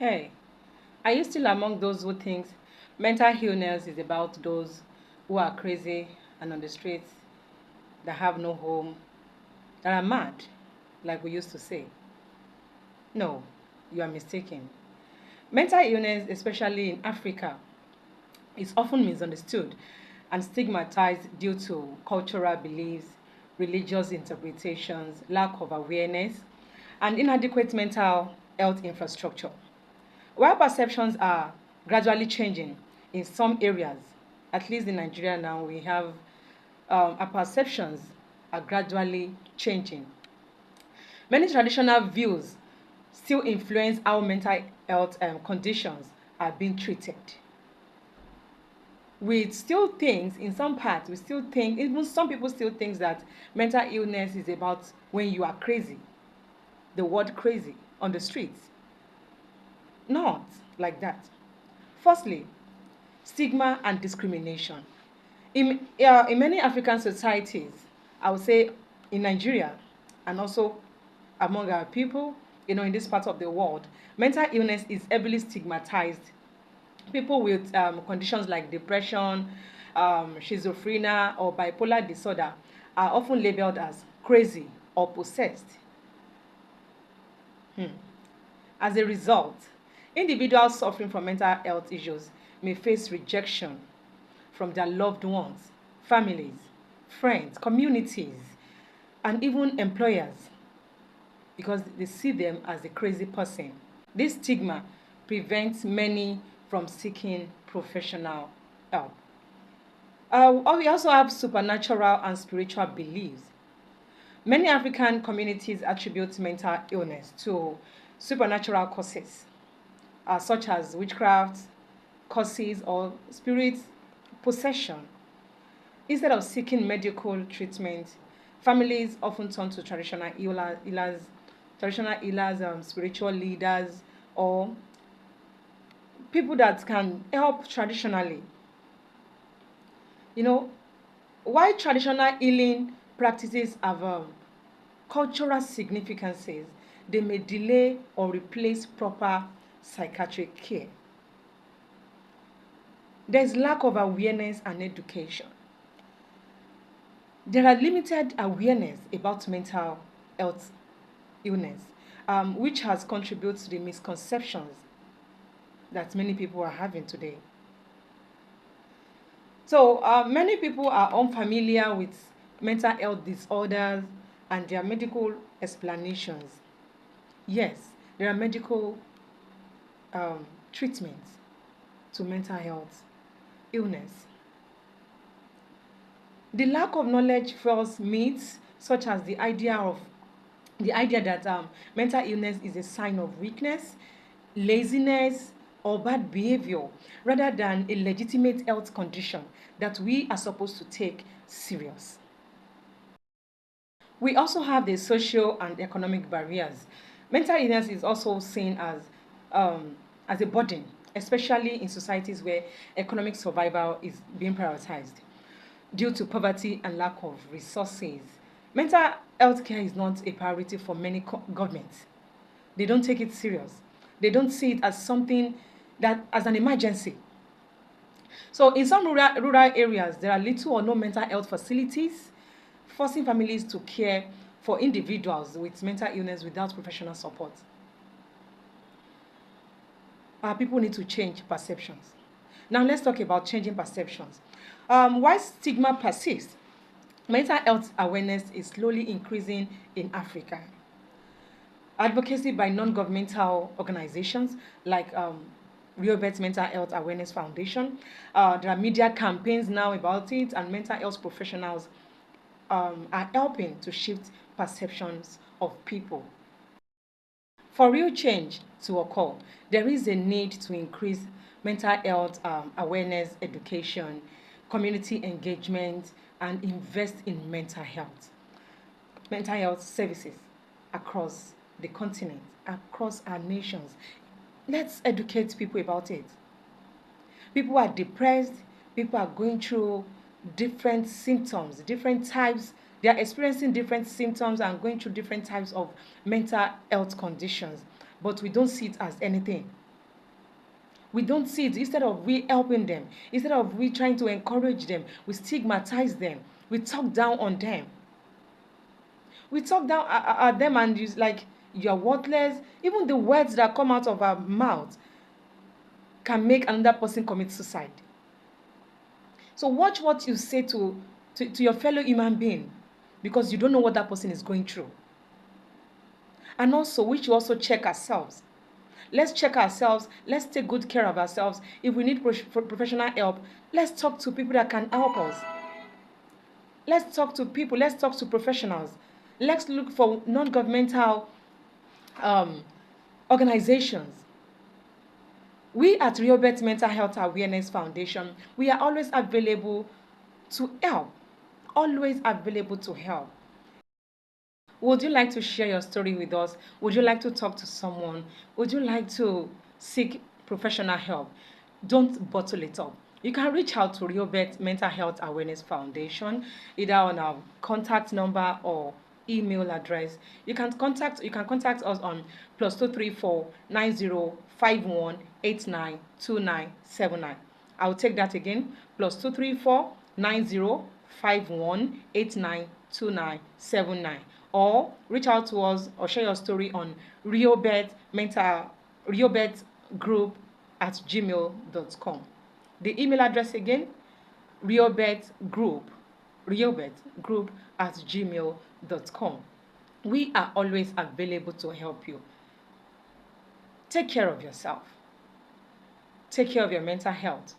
Hey, are you still among those who think mental illness is about those who are crazy and on the streets, that have no home, that are mad, like we used to say? No, you are mistaken. Mental illness, especially in Africa, is often misunderstood and stigmatized due to cultural beliefs, religious interpretations, lack of awareness, and inadequate mental health infrastructure. While perceptions are gradually changing in some areas, at least in Nigeria now, we have our perceptions are gradually changing. Many traditional views still influence how mental health conditions are being treated. We still think, in some parts, we still think, even some people still think that mental illness is about when you are crazy, the word crazy on the streets. Not like that. Firstly, stigma and discrimination. In many African societies, I would say in Nigeria and also among our people, in this part of the world, mental illness is heavily stigmatized. People with conditions like depression, schizophrenia, or bipolar disorder are often labeled as crazy or possessed. Hmm. As a result, individuals suffering from mental health issues may face rejection from their loved ones, families, friends, communities, and even employers because they see them as a crazy person. This stigma prevents many from seeking professional help. We also have supernatural and spiritual beliefs. Many African communities attribute mental illness to supernatural causes, such as witchcraft, curses, or spirit possession. Instead of seeking medical treatment, families often turn to traditional healers, spiritual leaders, or people that can help traditionally. You know, why traditional healing practices have cultural significances, they may delay or replace proper psychiatric care. There's lack of awareness and education. There are limited awareness about mental health illness, which has contributed to the misconceptions that many people are having today. So, many people are unfamiliar with mental health disorders and their medical explanations. Yes, there are medical treatments to mental health illness. The lack of knowledge fuels myths such as the idea that mental illness is a sign of weakness, laziness, or bad behavior, rather than a legitimate health condition that we are supposed to take serious. We also have the social and economic barriers. Mental illness is also seen as a burden, especially in societies where economic survival is being prioritized due to poverty and lack of resources. Mental health care is not a priority for many governments. They don't take it serious. They don't see it as something that as an emergency. So in some rural areas, there are little or no mental health facilities, forcing families to care for individuals with mental illness without professional support. Our people need to change perceptions. Now let's talk about changing perceptions. Why stigma persists? Mental health awareness is slowly increasing in Africa. Advocacy by non-governmental organizations like Rehoboth Mental Health Awareness Foundation. There are media campaigns now about it, and mental health professionals are helping to shift perceptions of people. For real change to occur, there is a need to increase mental health awareness, education, community engagement, and invest in mental health services across the continent, across our nations. Let's educate people about it. People are depressed, people are going through different symptoms, different types. They are experiencing different symptoms and going through different types of mental health conditions, but we don't see it as anything. We don't see it. Instead of we helping them, instead of we trying to encourage them, we stigmatize them. We talk down on them. We talk down at them and use like you're worthless. Even the words that come out of our mouth can make another person commit suicide. So watch what you say to your fellow human being, because you don't know what that person is going through. And also, we should also check ourselves. Let's check ourselves. Let's take good care of ourselves. If we need professional help, let's talk to people that can help us. Let's talk to people. Let's talk to professionals. Let's look for non-governmental um, organizations. We at Reobet Mental Health Awareness Foundation, we are always available to help. Always available to help. Would you like to share your story with us? Would you like to talk to someone? Would you like to seek professional help? Don't bottle it up. You can reach out to Reobet Mental Health Awareness Foundation, either on our contact number or email address. You can contact us on +234 9051892979. I'll take that again. +234 9051892979, or reach out to us or share your story on riobetgroup@gmail.com. The email address again, riobetgroup@gmail.com. We are always available to help you. Take care of yourself. Take care of your mental health.